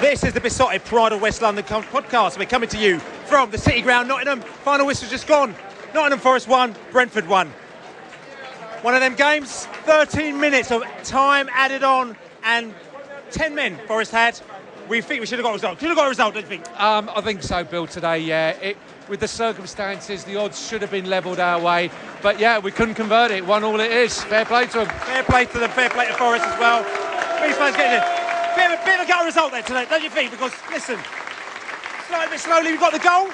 This is the Besotted Pride of West London podcast. We're coming to you from the City Ground, Nottingham. Final whistle's just gone. Nottingham Forest 1, Brentford 1. One of them games, 13 minutes of time added on, and 10 men Forest had. We think we should have got a result. Should have got a result, don't you think? I think so, Bill, today, yeah. With the circumstances, the odds should have been levelled our way. But, yeah, we couldn't convert it. 1-1 it is. Fair play to them. Fair play to them. Fair play to Forest as well. These fans getting in. Bit of a gut result there today, don't you think? Because, listen, slowly we've got the goal.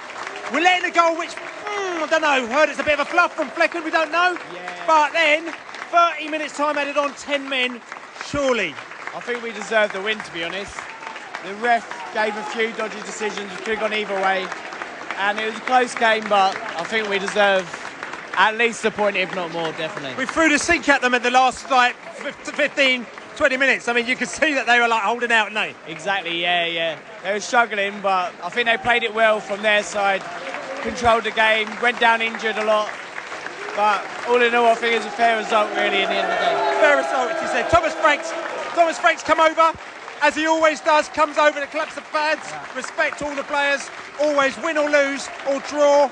We're letting the goal, which, I don't know, heard it's a bit of a fluff from Flecken, we don't know. Yeah. But then, 30 minutes time added on, 10 men, surely. I think we deserved the win, to be honest. The ref gave a few dodgy decisions, which could have gone either way. And it was a close game, but I think we deserve at least a point, if not more, definitely. We threw the sink at them in the last, 15, 20 minutes. I mean, you could see that they were, holding out, didn't they? Exactly, yeah. They were struggling, but I think they played it well from their side. Controlled the game, went down injured a lot. But all in all, I think it's a fair result, really, in the end of the day. Fair result, as you said. Thomas Franks come over, as he always does, comes over to claps the fans, respect all the players, always win or lose or draw,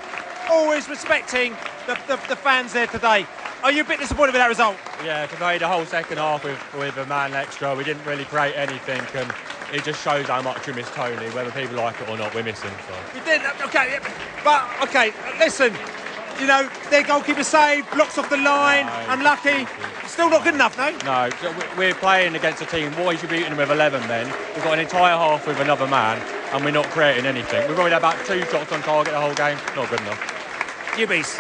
always respecting the fans there today. Are you a bit disappointed with that result? Yeah, today the whole second half with a man extra, we didn't really create anything, and it just shows how much we miss Tony. Whether people like it or not, we miss him. So. We did, okay, listen, you know, their goalkeeper saved, blocks off the line, unlucky. Still not good enough, no? No, we're playing against a team. Why should be beating them with 11 men? We've got an entire half with another man, and we're not creating anything. We've only had about 2 shots on target the whole game. Not good enough. UBs.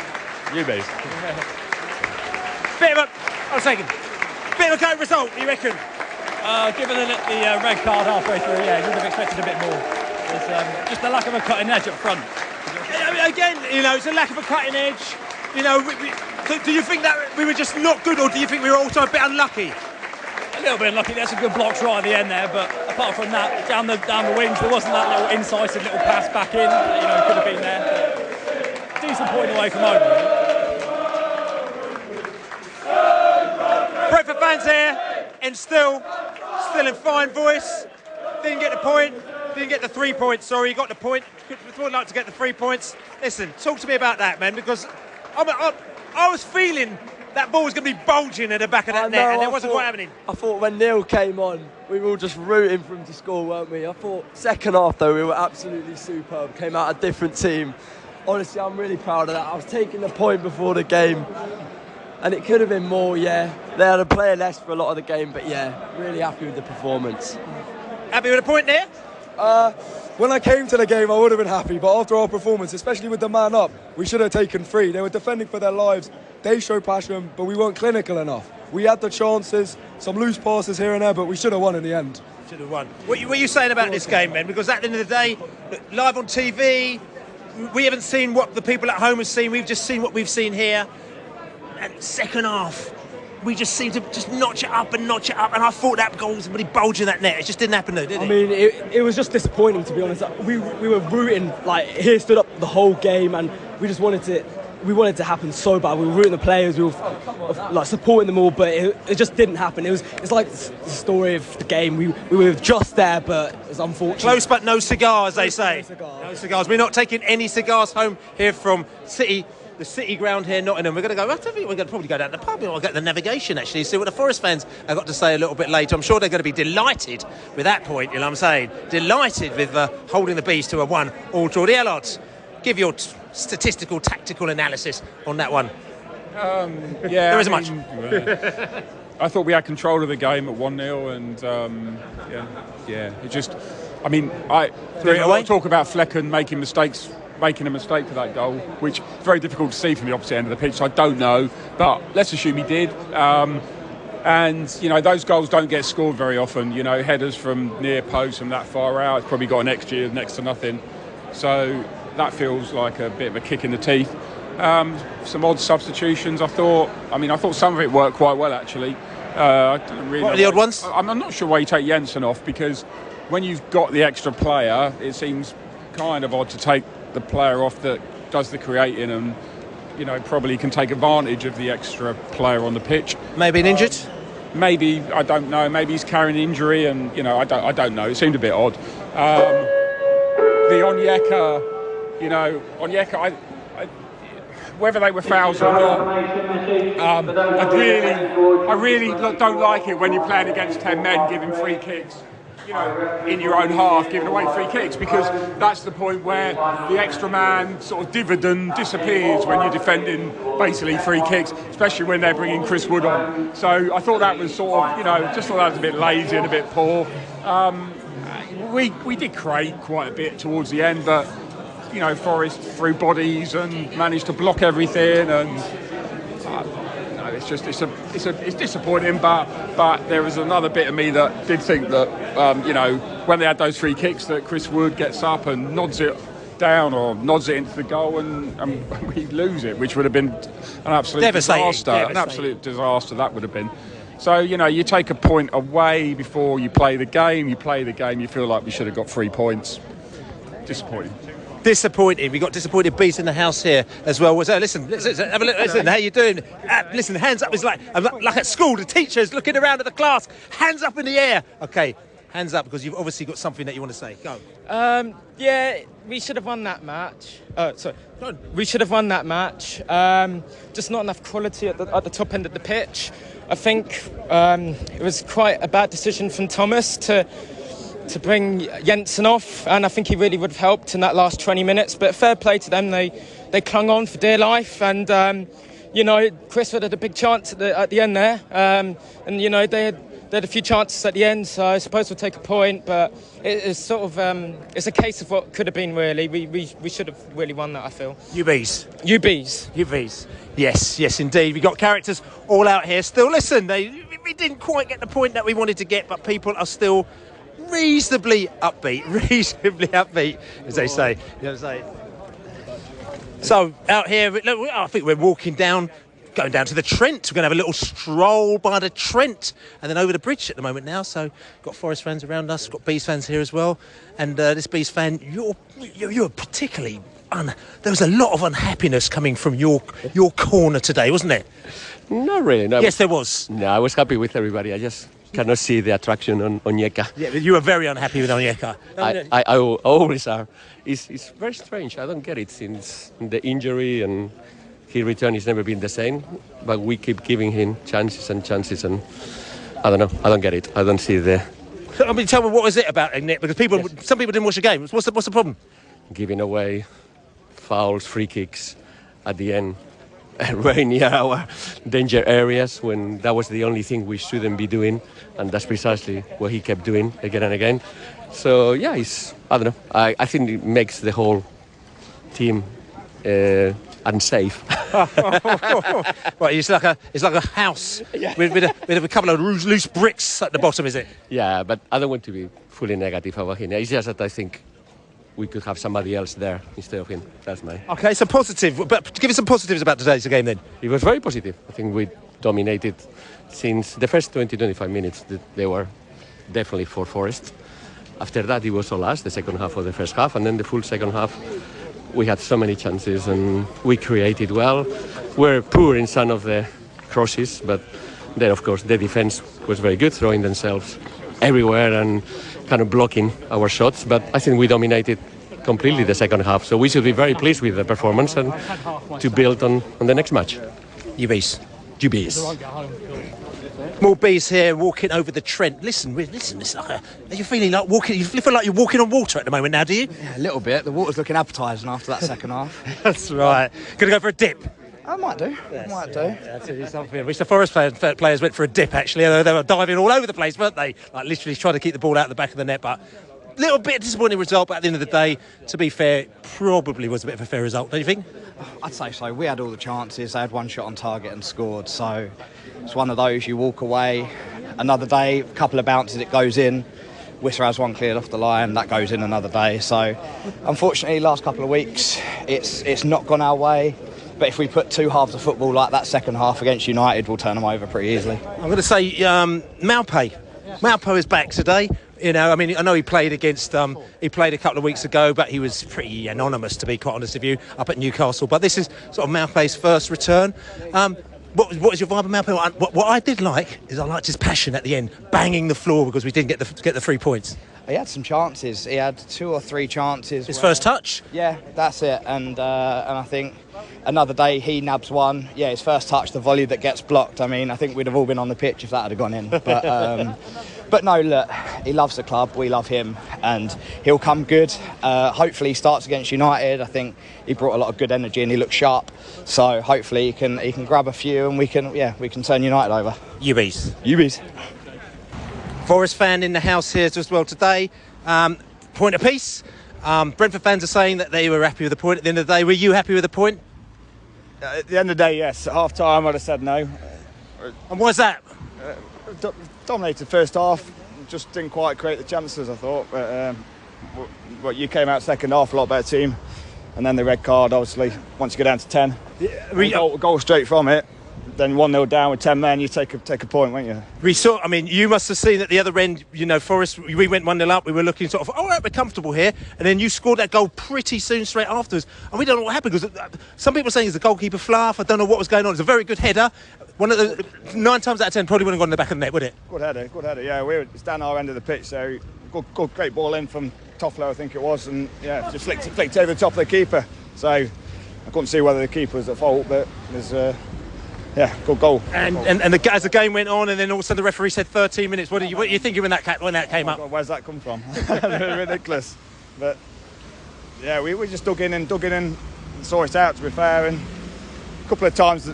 Bit of a great result, you reckon? Given the red card halfway through, yeah, you would have expected a bit more. It's just the lack of a cutting edge up front. Again, you know, it's a lack of a cutting edge. You know, do you think that we were just not good, or do you think we were also a bit unlucky? A little bit unlucky. There's some good blocks right at the end there, but apart from that, down the wings, there wasn't that little incisive little pass back in. You know, could have been there. But decent point away from home. Really. Brentford fans here, and still in fine voice. Didn't get the point. Didn't get the 3 points. Sorry, you got the point. Would like to get the 3 points. Listen, talk to me about that, man, because I was feeling that ball was going to be bulging at the back of that net, and it wasn't quite happening. I thought when Neil came on, we were all just rooting for him to score, weren't we? I thought second half, though, we were absolutely superb. Came out a different team. Honestly, I'm really proud of that. I was taking the point before the game, and it could have been more, yeah. They had a player less for a lot of the game, but yeah, really happy with the performance. Happy with the point there? When I came to the game, I would have been happy, but after our performance, especially with the man up, we should have taken 3. They were defending for their lives. They showed passion, but we weren't clinical enough. We had the chances, some loose passes here and there, but we should have won in the end. Should have won. What are you saying about this game, man? Because at the end of the day, live on TV, we haven't seen what the people at home have seen. We've just seen what we've seen here. And second half, we just seemed to just notch it up, and I thought that goal was really bulging that net. It just didn't happen, though, did it? I mean, it was just disappointing, to be honest. We were rooting, he stood up the whole game, and we just wanted to happen so bad. We were rooting the players, we were supporting them all, but it just didn't happen. It's like the story of the game. We were just there, but it's unfortunate. Close but no cigars, they say. No cigars. We're not taking any cigars home here from the City Ground here, Nottingham. We're going to go. I think we're going to probably go down to the pub. We'll get the navigation, actually, see what the Forest fans have got to say a little bit later. I'm sure they're going to be delighted with that point, you know what I'm saying? Delighted with holding the bees to a 1-1 draw. The odds, give your statistical, tactical analysis on that one. Yeah, there isn't much. I thought we had control of the game at 1-0, and it just, I mean, there's a lot of talk about Flecken making a mistake for that goal, which is very difficult to see from the opposite end of the pitch, so I don't know, but let's assume he did. And, you know, those goals don't get scored very often, you know, headers from near post from that far out. It's probably got an XG of next to nothing, so that feels like a bit of a kick in the teeth. Some odd substitutions, I thought some of it worked quite well, actually. I don't really what are the odd ones? I'm not sure why you take Jensen off, because when you've got the extra player, it seems kind of odd to take the player off that does the creating and, you know, probably can take advantage of the extra player on the pitch. Maybe an injured? Maybe, I don't know, maybe he's carrying an injury, and, you know, I don't know. It seemed a bit odd. The Onyeka, Onyeka, whether they were fouls or not, I really don't like it when you're playing against 10 men giving free kicks, in your own half, giving away free kicks, because that's the point where the extra man sort of dividend disappears when you're defending basically free kicks, especially when they're bringing Chris Wood on. So I thought that was sort of, just thought that was a bit lazy and a bit poor. We did create quite a bit towards the end, but Forest threw bodies and managed to block everything, and it's disappointing. But there was another bit of me that did think that when they had those free kicks, that Chris Wood gets up and nods it down or nods it into the goal, and we lose it, which would have been an absolute disaster. An absolute disaster that would have been. So, you take a point away before you play the game. You play the game, you feel like we should have got 3 points. Disappointing. We got disappointed bees in the house here as well. So listen, have a look. Listen, how you doing? Listen, hands up. It's like at school, the teachers looking around at the class. Hands up in the air. Okay, hands up, because you've obviously got something that you want to say. Go. Yeah, we should have won that match. We should have won that match. Just not enough quality at the top end of the pitch. I think it was quite a bad decision from Thomas to bring Jensen off, and I think he really would have helped in that last 20 minutes. But fair play to them, they clung on for dear life, and Chris had a big chance at the end there, and they had a few chances at the end. So I suppose we'll take a point, but it's sort of it's a case of what could have been. Really, we should have really won that, I feel. UBs. Yes, indeed. We got characters all out here still. Listen, we didn't quite get the point that we wanted to get, but people are still reasonably upbeat, as they say. So out here, I think we're going down to the Trent. We're going to have a little stroll by the Trent and then over the bridge at the moment now. So got Forest fans around us, got Bees fans here as well. And this Bees fan, you're particularly there was a lot of unhappiness coming from your corner today, wasn't there? Not really. No. Yes, there was. No, I was happy with everybody. I just cannot see the attraction on Onyeka. Yeah, but you were very unhappy with Onyeka. I always are. It's very strange. I don't get it since the injury and his return. He's never been the same. But we keep giving him chances, and I don't know. I don't get it. I don't see the. I mean, tell me, what was it about, Nick? Because some people didn't watch the game. What's the problem? Giving away fouls, free kicks at the end. Right near our danger areas, when that was the only thing we shouldn't be doing, and that's precisely what he kept doing again and again. So yeah, I don't know. I think it makes the whole team unsafe. Well, it's like a house with a couple of loose bricks at the bottom, is it? Yeah, but I don't want to be fully negative about him. It's just that I think we could have somebody else there instead of him. That's my... Okay, so positive. But give us some positives about today's game then. It was very positive. I think we dominated since the first 20-25 minutes. They were definitely for Forest. After that, it was all us, the second half of the first half. And then the full second half, we had so many chances and we created well. We're poor in some of the crosses, but then, of course, the defence was very good, throwing themselves everywhere and kind of blocking our shots, but I think we dominated completely the second half, so we should be very pleased with the performance and to build on the next match. UBs. UBs. More Bees here walking over the Trent. Listen, it's like are you feeling like walking? You feel like you're walking on water at the moment now, do you? Yeah, a little bit. The water's looking appetising after that second half. That's right. Gonna go for a dip? I might do. That's something. I wish the Forest players went for a dip, actually. They were diving all over the place, weren't they? Like literally trying to keep the ball out of the back of the net. But a little bit disappointing result, but at the end of the day, to be fair, it probably was a bit of a fair result, don't you think? I'd say so. We had all the chances. They had one shot on target and scored. So it's one of those, you walk away. Another day, a couple of bounces, it goes in. Whistler has one cleared off the line, that goes in another day. So unfortunately, last couple of weeks, it's not gone our way. But if we put two halves of football like that second half against United, we'll turn them over pretty easily. I'm going to say Maupay. Maupay is back today. You know, I mean, I know he played against. He played a couple of weeks ago, but he was pretty anonymous, to be quite honest with you, up at Newcastle. But this is sort of Maupay's first return. What was your vibe about Malpe? What I did like is I liked his passion at the end, banging the floor because we didn't get the 3 points. He had some chances. He had 2 or 3 chances. His first touch? Yeah, that's it. And I think another day he nabs one. Yeah, his first touch, the volley that gets blocked. I mean, I think we'd have all been on the pitch if that had gone in. But no, look, he loves the club. We love him, and he'll come good. Hopefully, he starts against United. I think he brought a lot of good energy and he looked sharp. So hopefully, he can grab a few and we can turn United over. UBs. Forest fan in the house here as well today. Point apiece. Brentford fans are saying that they were happy with the point at the end of the day. Were you happy with the point? At the end of the day, yes. At half time, I'd have said no. And why's that? Dominated first half, just didn't quite create the chances, I thought. But you came out second half, a lot better team. And then the red card, obviously, once you go down to 10, goal straight from it. Then 1-0 down with 10 men, you take a point, won't you? You must have seen at the other end, Forest, we went 1-0 up, we were looking sort of, all right, we're comfortable here. And then you scored that goal pretty soon straight afterwards. And we don't know what happened, because some people are saying it's the goalkeeper fluff. I don't know what was going on. It's a very good header. One of the 9 times out of 10 probably wouldn't have gone in the back of the net, would it? Good header, yeah. It's down our end of the pitch, so good great ball in from Toffolo, I think it was. And yeah, just flicked over the top of the keeper. So I couldn't see whether the keeper was at fault, but there's... Yeah, good goal. And as the game went on, and then all of a sudden the referee said 13 minutes. What are you thinking when that came up? God, where's that come from? Ridiculous. But yeah, we just dug in and saw it out, to be fair. And a couple of times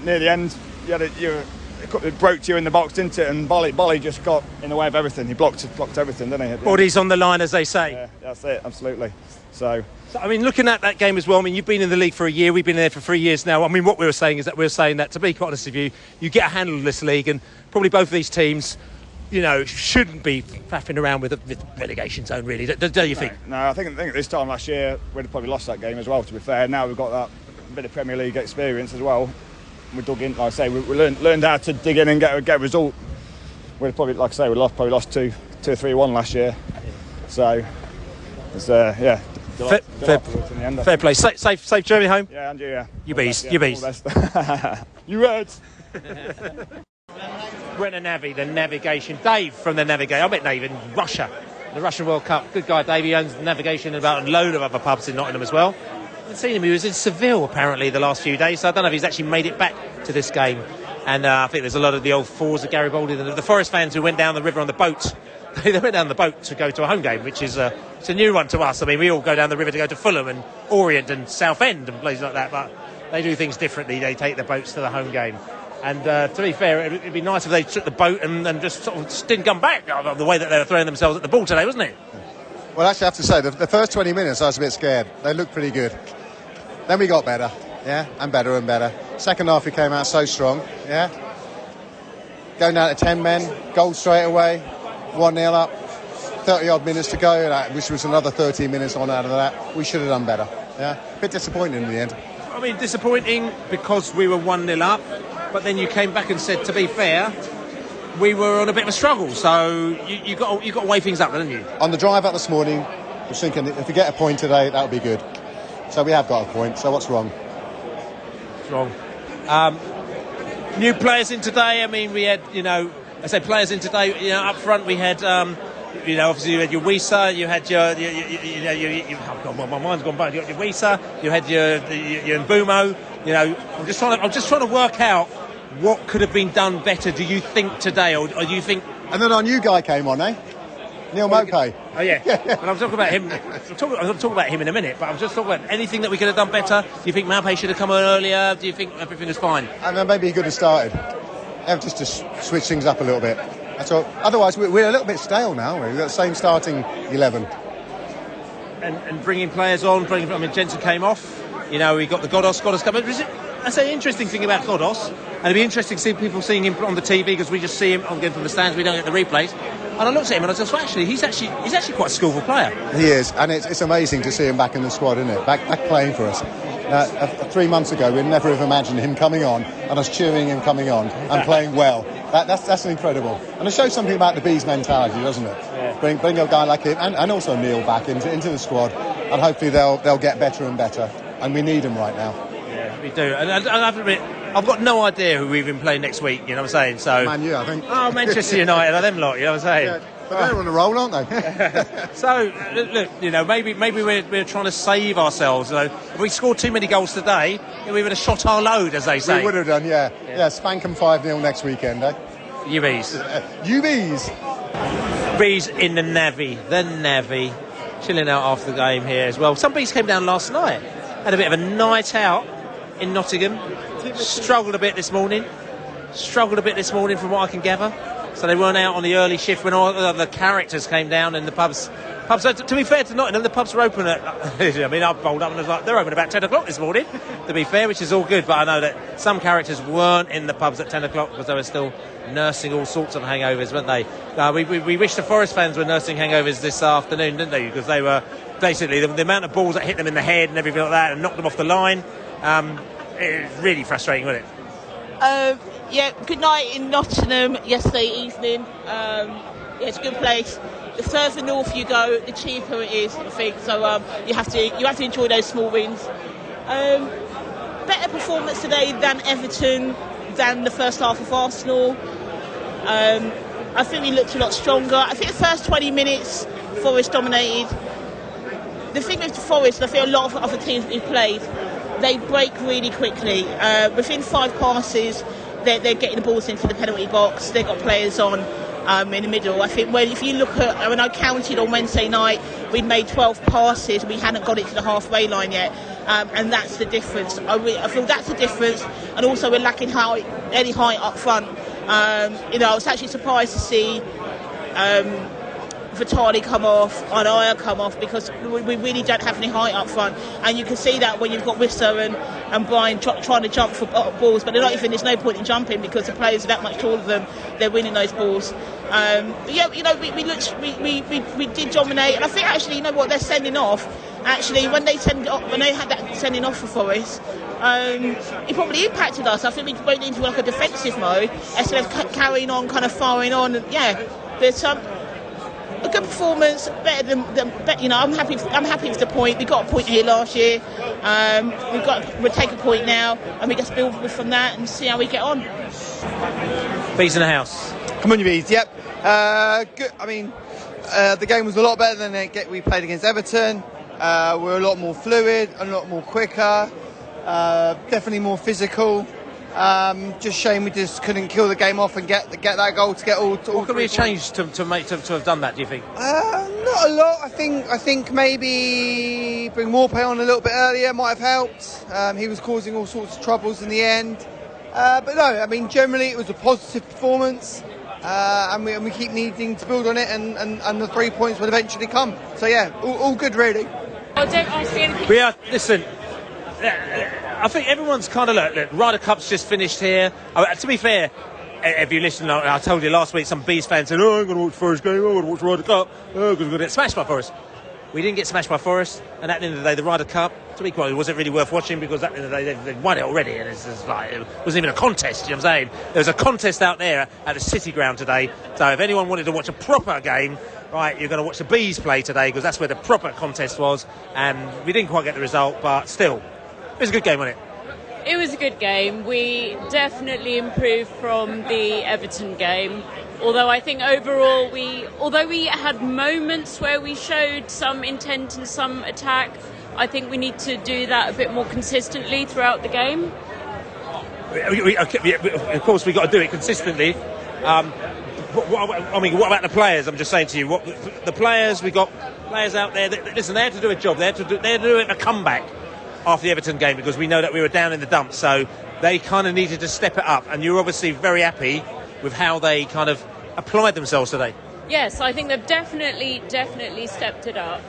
near the end, it broke you in the box, didn't it? And Bolly just got in the way of everything. He blocked everything, didn't he? Bodies on the line, as they say. Yeah, that's it, absolutely. So, I mean, looking at that game as well, I mean, you've been in the league for a year, we've been there for 3 years now. I mean, what we were saying is that, to be quite honest with you, you get a handle of this league, and probably both of these teams, shouldn't be faffing around with the relegation zone, really. Do you think? No, I think this time last year, we'd have probably lost that game as well, to be fair. Now we've got that bit of Premier League experience as well. We dug in, like I say, we learned how to dig in and get a result. We'd probably, like I say, probably lost 2-3-1 last year. So, it's, yeah. Fair play. Safe journey home. Yeah, and you, yeah. You bees. You Reds. Brenner Navi, the navigation. Dave from the navigation. I met Dave in Russia, the Russian World Cup. Good guy, Dave. He owns the navigation and about a load of other pubs in Nottingham as well. I haven't seen him. He was in Seville apparently the last few days, so I don't know if he's actually made it back to this game. And I think there's a lot of the old fours of Garibaldi, the Forest fans who went down the river on the boat. They went down the boat to go to a home game, which is it's a new one to us. I mean, we all go down the river to go to Fulham and Orient and Southend and places like that, but they do things differently. They take the boats to the home game. And to be fair, it'd be nice if they took the boat and just sort of just didn't come back the way that they were throwing themselves at the ball today, wasn't it? Well, actually, I have to say, the first 20 minutes I was a bit scared. They looked pretty good. Then we got better, yeah, and better and better. Second half, we came out so strong, yeah. Going down to 10 men, goal straight away, 1-0 up, 30-odd minutes to go, which was another 13 minutes on out of that. We should have done better, yeah. A bit disappointing in the end. I mean, disappointing because we were 1-0 up, but then you came back and said, to be fair, we were on a bit of a struggle, so you got to weigh things up, didn't you? On the drive up this morning, I was thinking, if we get a point today, that would be good. So we have got a point, so what's wrong? What's wrong? New players in today. I mean, we had, I say players in today, up front we had, obviously you had your Wisa, you had my mind's gone bad. You got your Wisa, you had your Mbumo. I'm just trying to work out what could have been done better. Do you think today, or do you think? And then our new guy came on, eh? Neil Mopay. Oh yeah. And I'm talking about him. I'm talking about him in a minute. But I'm just talking about anything that we could have done better. Do you think Mopay should have come on earlier? Do you think everything is fine? And then maybe he could have started. Just to switch things up a little bit. That's all. Otherwise, we're a little bit stale now. We've got the same starting 11. And bringing players on. I mean, Jensen came off. We got the Godos coming. That's an interesting thing about Godos. And it'd be interesting to see people seeing him on the TV because we just see him again from the stands. We don't get the replays. And I looked at him and I just thought, he's actually quite a skillful player. He is, and it's amazing to see him back in the squad, isn't it? Back playing for us. 3 months ago, we'd never have imagined him coming on and us cheering him coming on and playing well. That's incredible. And it shows something about the Bees mentality, doesn't it? Yeah. Bring a guy like him and also Neil back into the squad, and hopefully they'll get better and better. And we need him right now. Yeah, we do. And I have to admit, I've got no idea who we've been playing next week, you know what I'm saying? So Man U, I think. Oh, Manchester United, are them lot, you know what I'm saying? Yeah, but they're on a roll, aren't they? So, look, you know, maybe we're trying to save ourselves. You know, if we scored too many goals today, we would have shot our load, as they say. We would have done, yeah. Yeah, spank them 5-0 next weekend, eh? UBs. UBs. Bees in the Navy. Chilling out after the game here as well. Some bees came down last night. Had a bit of a night out in Nottingham. Struggled a bit this morning from what I can gather. So they weren't out on the early shift when all the characters came down in the pubs. To be fair to Nottingham, the pubs were open at... I mean, I bowled up and I was like, they're open about 10 o'clock this morning, to be fair, which is all good. But I know that some characters weren't in the pubs at 10 o'clock because they were still nursing all sorts of hangovers, weren't they? We wish the Forest fans were nursing hangovers this afternoon, didn't they? Because they were basically... The amount of balls that hit them in the head and everything like that and knocked them off the line, it was really frustrating, wasn't it? Yeah, good night in Nottingham yesterday evening. It's a good place. The further north you go, the cheaper it is, I think. So you have to enjoy those small wins. Better performance today than Everton, than the first half of Arsenal. I think we looked a lot stronger. I think the first 20 minutes, Forest dominated. The thing with Forest, I think a lot of other teams we've played, they break really quickly. Within 5 passes, they're getting the balls into the penalty box. They've got players on in the middle. I think if you look at, when I counted on Wednesday night, we'd made 12 passes. We hadn't got it to the halfway line yet, and that's the difference. I feel that's the difference, and also we're lacking any height up front. I was actually surprised to see Vitali come off, Anaya come off, because we really don't have any height up front, and you can see that when you've got Wissa and Brian trying to jump for balls, but there's no point in jumping because the players are that much taller than they're winning those balls. We did dominate, and I think actually, you know what, they're sending off. Actually, when they had that sending off for Forest, it probably impacted us. I think we went into like a defensive mode instead of carrying on, kind of firing on. And there's a good performance, better than I'm happy with the point. We got a point here last year. We'll take a point now, and we just build from that and see how we get on. Bees in the house. Come on, you bees. Yep. Good. I mean, the game was a lot better than we played against Everton. We're a lot more fluid, a lot more quicker, definitely more physical. Just shame we just couldn't kill the game off and get that goal to get all. What could we have changed to have done that? Do you think? Not a lot. I think maybe bring Morpay on a little bit earlier might have helped. He was causing all sorts of troubles in the end. But no, I mean generally it was a positive performance, and we keep needing to build on it, and the 3 points will eventually come. So yeah, all good really. Oh, don't ask me anything. We are. Listen. I think everyone's kind of look. Ryder Cup's just finished here. To be fair, if you listen, I told you last week, some Bees fans said, "Oh, I'm going to watch Forest game. I'm going to watch Ryder Cup. Oh, because we're going to get smashed by Forest." We didn't get smashed by Forest, and at the end of the day, the Ryder Cup, to be quite, it wasn't really worth watching because at the end of the day, they've won it already, and it's just like, it wasn't even a contest. You know what I'm saying? There was a contest out there at the City Ground today. So if anyone wanted to watch a proper game, right, you're going to watch the Bees play today because that's where the proper contest was, and we didn't quite get the result, but still, it was a good game, wasn't it? It was a good game. We definitely improved from the Everton game. Although I think overall although we had moments where we showed some intent and some attack, I think we need to do that a bit more consistently throughout the game. Of course, we've got to do it consistently. What about the players? I'm just saying to you, the players, we've got players out there that, listen, they had to do a job. They had to do a comeback after the Everton game because we know that we were down in the dumps, so they kind of needed to step it up, and you're obviously very happy with how they kind of applied themselves today. Yes, I think they've definitely stepped it up.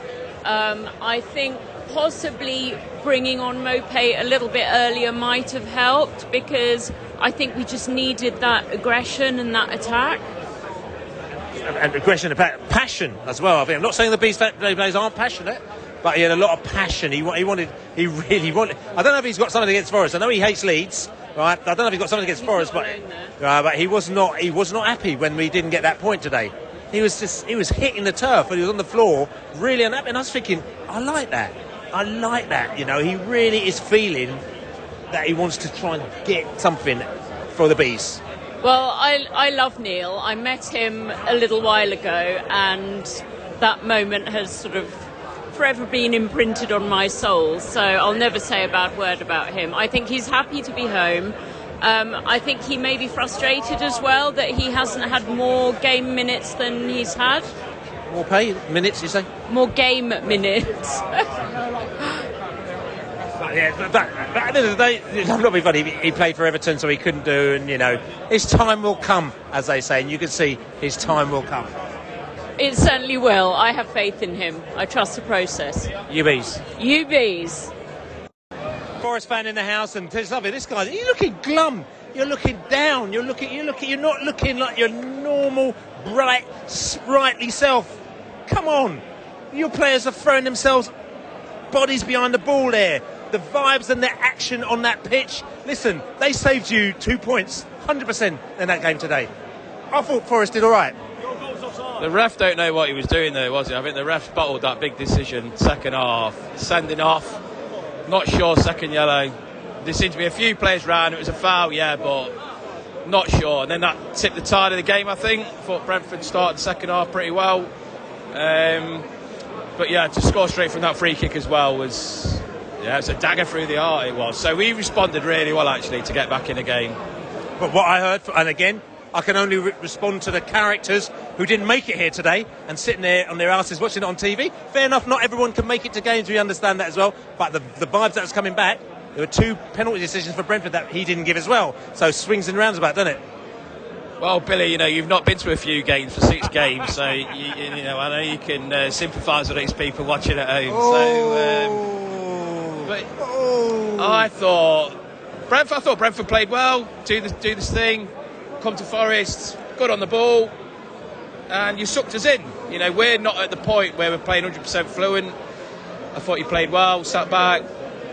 I think possibly bringing on Mopé a little bit earlier might have helped because I think we just needed that aggression and that attack. And aggression and passion as well. I think I'm not saying the Bees players aren't passionate, but he had a lot of passion. He really wanted. I don't know if he's got something against Forest. I know he hates Leeds, right? I don't know if he's got something against Forest, but he was not happy when we didn't get that point today. He was hitting the turf and he was on the floor, really unhappy. And I was thinking, I like that. You know, he really is feeling that he wants to try and get something for the Bees? Well, I love Neil. I met him a little while ago, and that moment has sort of forever been imprinted on my soul. So I'll never say a bad word about him. I think he's happy to be home. I think he may be frustrated as well that he hasn't had more game minutes than he's had. More pay minutes, you say? More game minutes. But at the end of the day, I'm not being funny. He played for Everton, so he couldn't do, and his time will come, as they say, and you can see his time will come. It certainly will. I have faith in him. I trust the process. UBs. UBs. Forest fan in the house, and there's something. This guy, you're looking glum. You're looking down. You're not looking like your normal, bright, sprightly self. Come on. Your players are throwing themselves bodies behind the ball there. The vibes and the action on that pitch. Listen, they saved you 2 points, 100% in that game today. I thought Forest did all right. The ref don't know what he was doing there, was he? I think the ref bottled that big decision, second half, sending off. Not sure, second yellow. There seemed to be a few players round. It was a foul, yeah, but not sure. And then that tipped the tide of the game, I think. Thought Brentford started the second half pretty well. But yeah, to score straight from that free kick as well was... Yeah, it's a dagger through the heart, it was. So we responded really well, actually, to get back in the game. But what I heard, and again, I can only respond to the characters who didn't make it here today and sitting there on their asses watching it on TV. Fair enough, not everyone can make it to games, we understand that as well. But the vibes that was coming back, there were 2 penalty decisions for Brentford that he didn't give as well. So swings and roundabouts, doesn't it? Well, Billy, you've not been to a few games for 6 games, so I know you can sympathise with these people watching at home. I thought Brentford played well, do this thing, come to Forest, good on the ball, and you sucked us in. We're not at the point where we're playing 100% fluent. I thought you played well, sat back,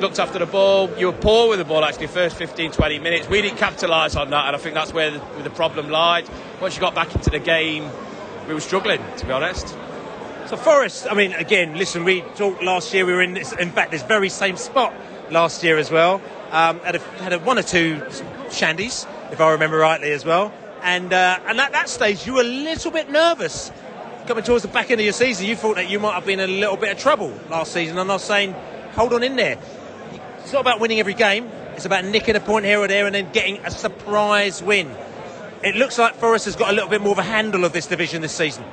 looked after the ball. You were poor with the ball, actually, first 15-20 minutes. We didn't capitalise on that, and I think that's where the problem lied. Once you got back into the game, we were struggling, to be honest. So Forest, I mean, again, listen, we talked last year, we were in fact, this very same spot last year as well. Had 1 or 2 shandies, if I remember rightly as well. And at that stage, you were a little bit nervous. Coming towards the back end of your season, you thought that you might have been in a little bit of trouble last season. I'm not saying, hold on in there. It's not about winning every game. It's about nicking a point here or there and then getting a surprise win. It looks like Forest has got a little bit more of a handle of this division this season.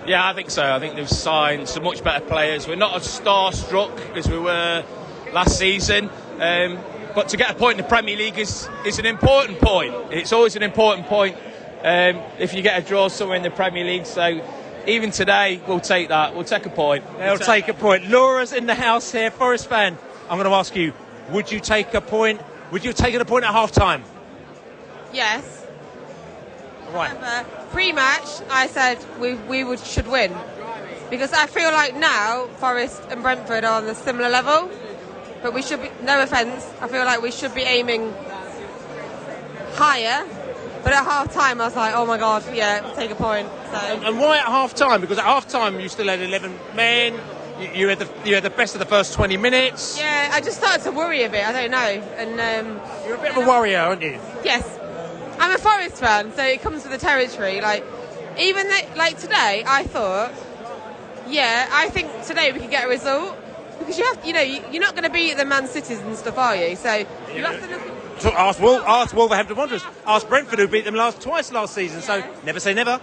Yeah, I think so. I think they've signed some much better players. We're not as star-struck as we were last season. But to get a point in the Premier League is an important point. It's always an important point if you get a draw somewhere in the Premier League. So even today, we'll take that. We'll take a point. They'll take a point. Laura's in the house here, Forest fan. I'm going to ask you, would you take a point? Would you have taken a point at half-time? Yes. Right. Pre-match, I said we should win. Because I feel like now, Forest and Brentford are on a similar level. But we should be, no offence, I feel like we should be aiming higher. But at half-time, I was like, oh my God, yeah, we'll take a point. So. And why at half-time? Because at half-time, you still had 11 men. You had the best of the first 20 minutes. Yeah, I just started to worry a bit, I don't know. And you're a bit of a worrier, aren't you? Yes. I'm a Forest fan, so it comes with the territory. Even today, I thought, I think today we can get a result. Because you have, you're not going to beat the Man Cities and stuff, are you? So you have to look at... So ask Wolverhampton Wanderers. Ask Brentford, who beat them twice last season. So never say never.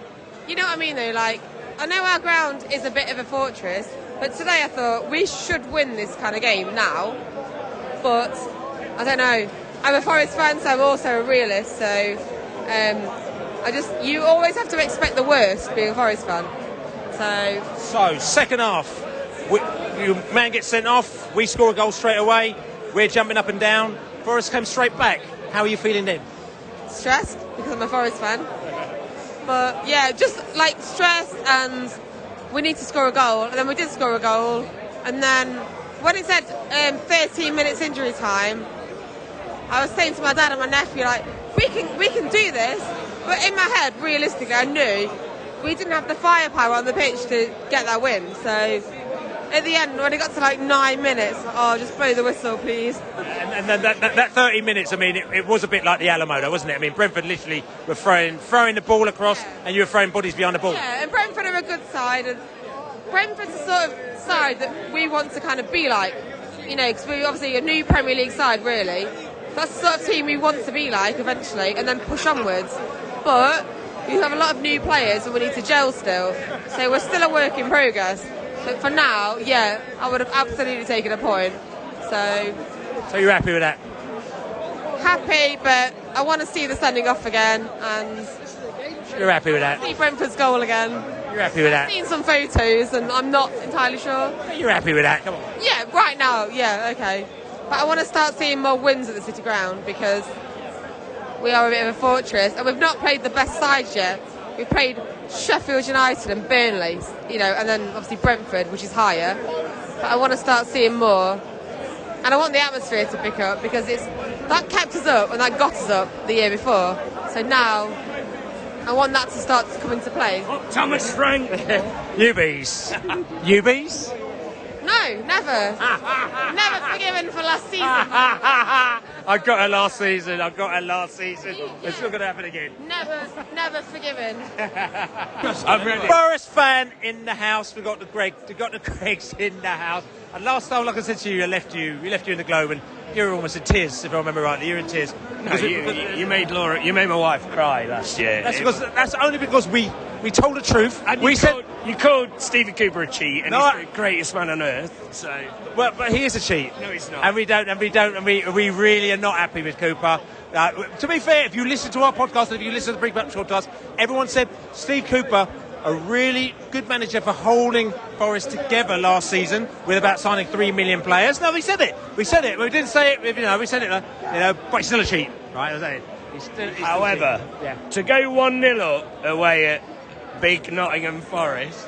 You know what I mean, though? I know our ground is a bit of a fortress, but today I thought we should win this kind of game now. But I don't know. I'm a Forest fan, so I'm also a realist. So you always have to expect the worst being a Forest fan. So second half, your man gets sent off. We score a goal straight away. We're jumping up and down. Forest came straight back. How are you feeling then? Stressed because I'm a Forest fan. But yeah, just stressed, and we need to score a goal. And then we did score a goal. And then when it said 13 minutes injury time, I was saying to my dad and my nephew, we can do this. But in my head, realistically, I knew we didn't have the firepower on the pitch to get that win. So at the end, when it got to like 9 minutes, just blow the whistle, please. And then that 30 minutes, I mean, it was a bit like the Alamo, though, wasn't it? I mean, Brentford literally were throwing the ball across, and you were throwing bodies behind the ball. Yeah, and Brentford are a good side, and Brentford's the sort of side that we want to kind of be like, you know, because we're obviously a new Premier League side, really. That's the sort of team we want to be like eventually, and then push onwards. But we have a lot of new players, and we need to gel still. So we're still a work in progress. But for now, yeah, I would have absolutely taken a point. So you're happy with that? Happy, but I want to see the sending off again, and You're happy with that? see Brentford's goal again. You're happy with that? I've seen some photos, and I'm not entirely sure. You're happy with that? Come on. Yeah, right now, yeah, okay. But I want to start seeing more wins at the City Ground, because we are a bit of a fortress, and we've not played the best sides yet. We've played Sheffield United and Burnley, you know, and then obviously Brentford, which is higher. But I want to start seeing more. And I want the atmosphere to pick up, because that kept us up and that got us up the year before. So now I want that to start to come into play. Thomas Frank! UBs. UBs? No, never. Never forgiven for last season. I got her last season. It's not going to happen again. Never forgiven. I'm ready. Forest fan in the house. We got the Gregs in the house. And last time, like I said to you, I left you in the globe, and you were almost in tears, if I remember rightly. You were in tears. No, you made my wife cry last year. That's only because we told the truth. And you called Stephen Cooper a cheat, and he's the greatest man on earth. So, well, but he is a cheat. No, he's not. And we really are not happy with Cooper. To be fair, if you listen to our podcast and if you listen to the Big Back podcast, everyone said Steve Cooper, a really good manager for holding Forest together last season with about signing 3 million players. No, we said it. We didn't say it. We said it. But he's still a cheat, right? However, to go 1-0 up away at big Nottingham Forest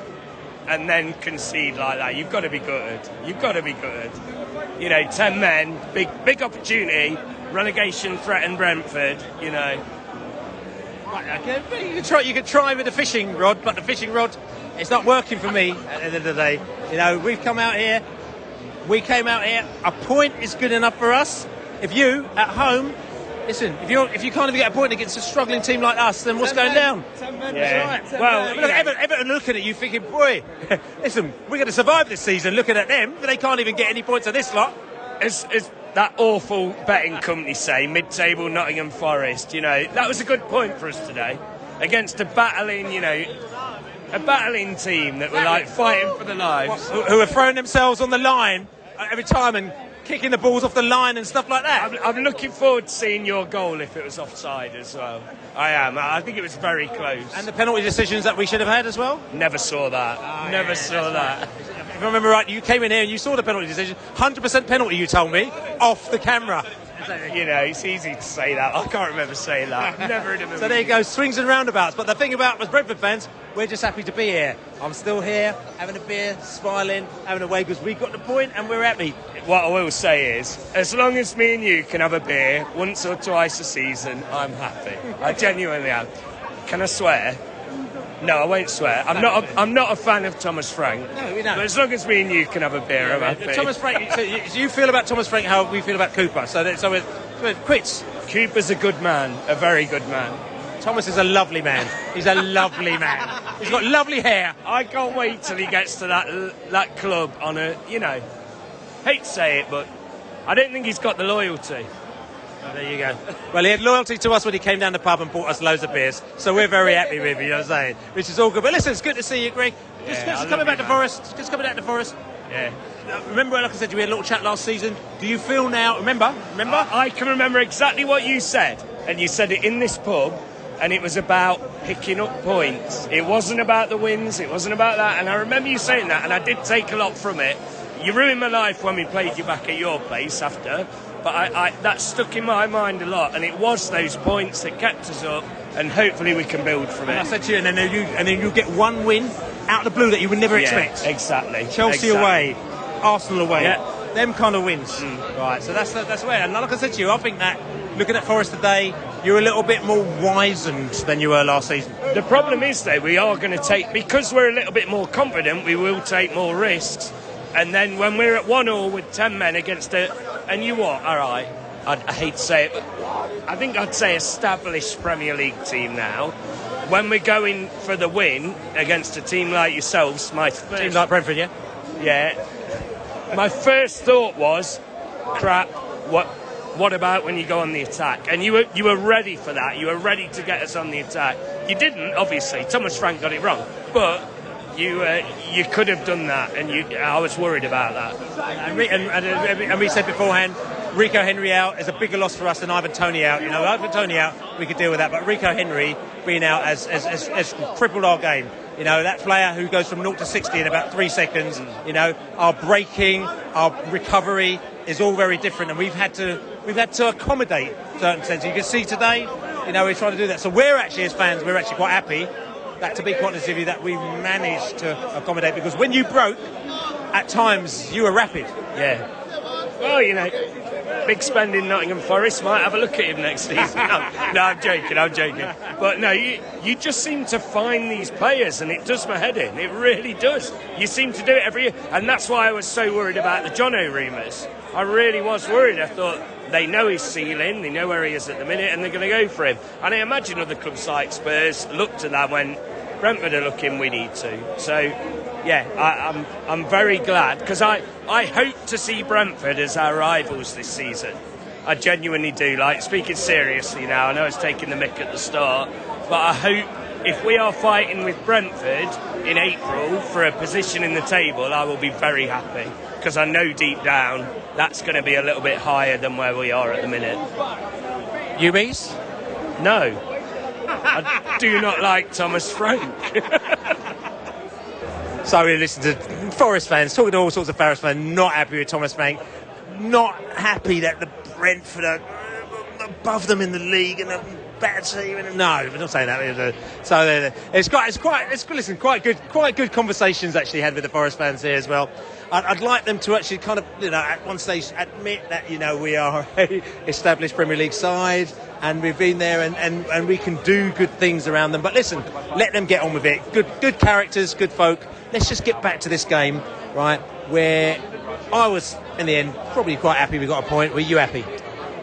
and then concede like that, you've got to be good. You know, 10 men, big opportunity, relegation threatened Brentford, you know. Right, okay. You could try with the fishing rod, but the fishing rod, it's not working for me at the end of the day. You know, we came out here, a point is good enough for us. If you, at home, listen, if you can't even get a point against a struggling team like us, then what's going down? 10 men, that's right. Well, look at Everton looking at you thinking, boy, listen, we're going to survive this season. Looking at them, they can't even get any points of this lot. As that awful betting company say, mid-table Nottingham Forest, you know, that was a good point for us today. Against a battling team that were like fighting for their lives. Who are throwing themselves on the line every time and kicking the balls off the line and stuff like that. I'm looking forward to seeing your goal if it was offside as well. I am. I think it was very close. And the penalty decisions that we should have had as well? Never saw that. Never saw that. If I remember right, you came in here and you saw the penalty decision. 100% penalty, you told me, off the camera. You know, it's easy to say that. I can't remember saying that. Never in a million. So there you go, swings and roundabouts. But the thing about us Brentford fans, we're just happy to be here. I'm still here, having a beer, smiling, having a wave, because we got the point and we're happy. What I will say is, as long as me and you can have a beer once or twice a season, I'm happy. I genuinely am. Can I swear? No, I won't swear. I'm not a fan of Thomas Frank. No, we don't. But as long as me and you can have a beer, I'm happy. Thomas Frank, so you feel about Thomas Frank how we feel about Cooper. So we're quits. Cooper's a good man, a very good man. Thomas is a lovely man. He's a lovely man. He's got lovely hair. I can't wait till he gets to that club on a, you know, hate to say it, but I don't think he's got the loyalty. Oh, there you go. Well, he had loyalty to us when he came down the pub and bought us loads of beers. So we're very happy with you know what I'm saying? Which is all good. But listen, it's good to see you, Greg. Just coming back to Forest. Just coming back to Forest. Yeah. Remember, like I said, we had a little chat last season. Do you feel now... Remember? I can remember exactly what you said. And you said it in this pub. And it was about picking up points. It wasn't about the wins. It wasn't about that. And I remember you saying that. And I did take a lot from it. You ruined my life when we played you back at your place after. But I that stuck in my mind a lot, and it was those points that kept us up, and hopefully we can build from it. And I said to you, and then you get one win out of the blue that you would never expect. Exactly. Chelsea away, Arsenal away, them kind of wins. Right. So that's where. And like I said to you, I think that looking at Forest today, you're a little bit more wizened than you were last season. The problem is though, we are going to take, because we're a little bit more confident, we will take more risks. And then when we're at 1-1 with 10 men against and you what? All right, I hate to say it, but I think I'd say established Premier League team now. When we're going for the win against a team like yourselves, team like Brentford, yeah? Yeah. My first thought was, crap, what about when you go on the attack? And you were ready for that. You were ready to get us on the attack. You didn't, obviously. Thomas Frank got it wrong. But you could have done that, and I was worried about that. And we said beforehand, Rico Henry out is a bigger loss for us than Ivan Toney out. Ivan Toney out, we could deal with that. But Rico Henry being out has crippled our game. That player who goes from 0 to 60 in about 3 seconds, our braking, our recovery is all very different, and we've had to accommodate certain sense. You can see today, we're trying to do that. So we're actually, as fans, we're actually quite happy that, to be quite honest with you, that we managed to accommodate, because when you broke, at times you were rapid. Yeah. Well, big spend in Nottingham Forest, might have a look at him next season. No, I'm joking. But no, you just seem to find these players, and it does my head in. It really does. You seem to do it every year, and that's why I was so worried about the Jono rumours. I really was worried. I thought they know his ceiling, they know where he is at the minute, and they're going to go for him. And I imagine other clubs like Spurs looked at that when Brentford are looking, we need to. So, yeah, I'm very glad, because I hope to see Brentford as our rivals this season. I genuinely do. Speaking seriously now, I know I was taking the mick at the start, but I hope if we are fighting with Brentford in April for a position in the table, I will be very happy, because I know deep down that's going to be a little bit higher than where we are at the minute. You, Mees? No. I do not like Thomas Frank. So we listen to Forest fans, talking to all sorts of Forest fans, not happy with Thomas Frank, not happy that the Brentford are above them in the league and a better team. No, we're not saying that. So it's quite good conversations actually had with the Forest fans here as well. I'd like them to actually kind of, at one stage admit that, we are a established Premier League side and we've been there and we can do good things around them. But listen, let them get on with it. Good characters, good folk. Let's just get back to this game, right, where I was, in the end, probably quite happy we got a point. Were you happy?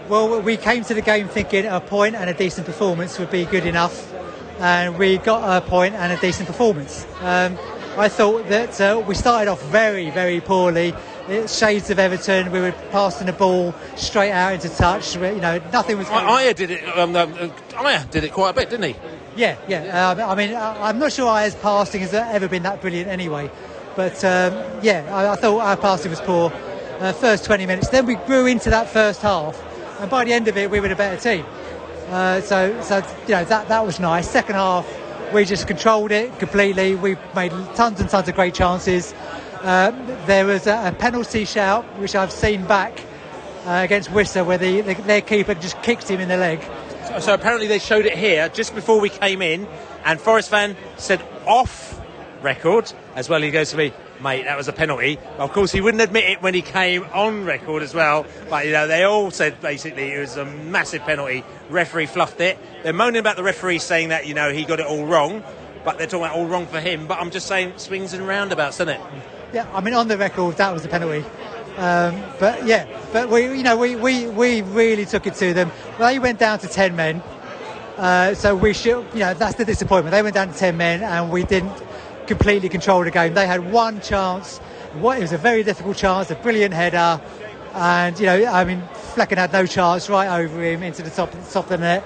Well, we came to the game thinking a point and a decent performance would be good enough, and we got a point and a decent performance. I thought that we started off very, very poorly. Shades of Everton. We were passing the ball straight out into touch. Nothing was going. Aya did it quite a bit, didn't he? Yeah. I'm not sure Aya's passing has ever been that brilliant anyway. But I thought our passing was poor. First 20 minutes. Then we grew into that first half, and by the end of it, we were the better team. That was nice. Second half, we just controlled it completely. We made tons and tons of great chances. There was a penalty shout, which I've seen back against Worcester, where their keeper just kicked him in the leg. So apparently they showed it here just before we came in, and Forest fan said off record as well. He goes to me, mate, that was a penalty. Of course, he wouldn't admit it when he came on record as well. But they all said basically it was a massive penalty. Referee fluffed it. They're moaning about the referee saying that he got it all wrong, but they're talking about all wrong for him. But I'm just saying swings and roundabouts, isn't it? Yeah, on the record that was a penalty. But we really took it to them. They went down to 10 men, so we should. That's the disappointment. They went down to 10 men, and we didn't completely control the game. They had one chance. It was a very difficult chance, a brilliant header, and Flecken had no chance, right over him into the top of the net.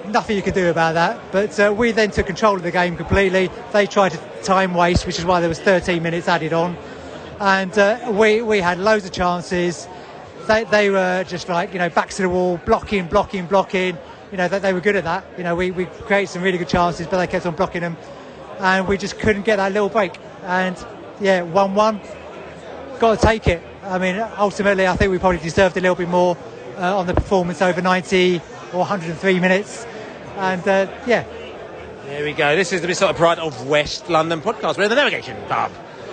Nothing you could do about that. But we then took control of the game completely. They tried to time waste, which is why there was 13 minutes added on. And we had loads of chances. They were just backs to the wall, blocking. They were good at that. We created some really good chances, but they kept on blocking them, and we just couldn't get that little break. And 1-1, got to take it. Ultimately, I think we probably deserved a little bit more on the performance over 90 or 103 minutes. And there we go. This is the sort of Pride of West London podcast. We're in the Navigation pub,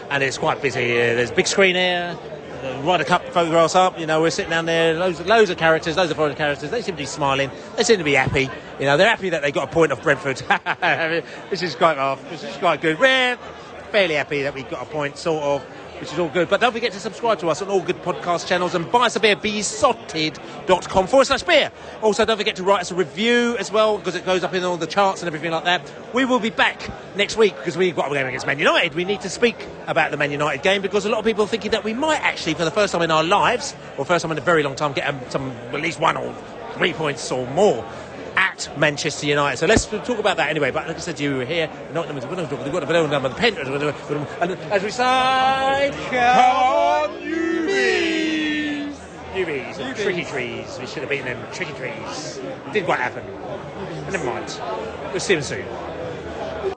and it's quite busy here. There's a big screen here. Ryder Cup photographs up. We're sitting down there. Loads of characters, loads of foreign characters. They seem to be smiling. They seem to be happy. They're happy that they got a point off Brentford. This is quite good. We're fairly happy that we got a point, sort of. which is all good. But don't forget to subscribe to us on all good podcast channels and buy us a beer, besotted.com/beer. Also, don't forget to write us a review as well, because it goes up in all the charts and everything like that. We will be back next week because we've got a game against Man United. We need to speak about the Man United game because a lot of people are thinking that we might actually, for the first time in our lives, or first time in a very long time, get at least 1 or 3 points or more at Manchester United. So let's talk about that anyway. But like I said, you were here. Nottingham, and as we say, come on, Newbies! Newbies, tricky trees. We should have beaten them. Tricky trees. Didn't quite happen. Never mind. We'll see them soon.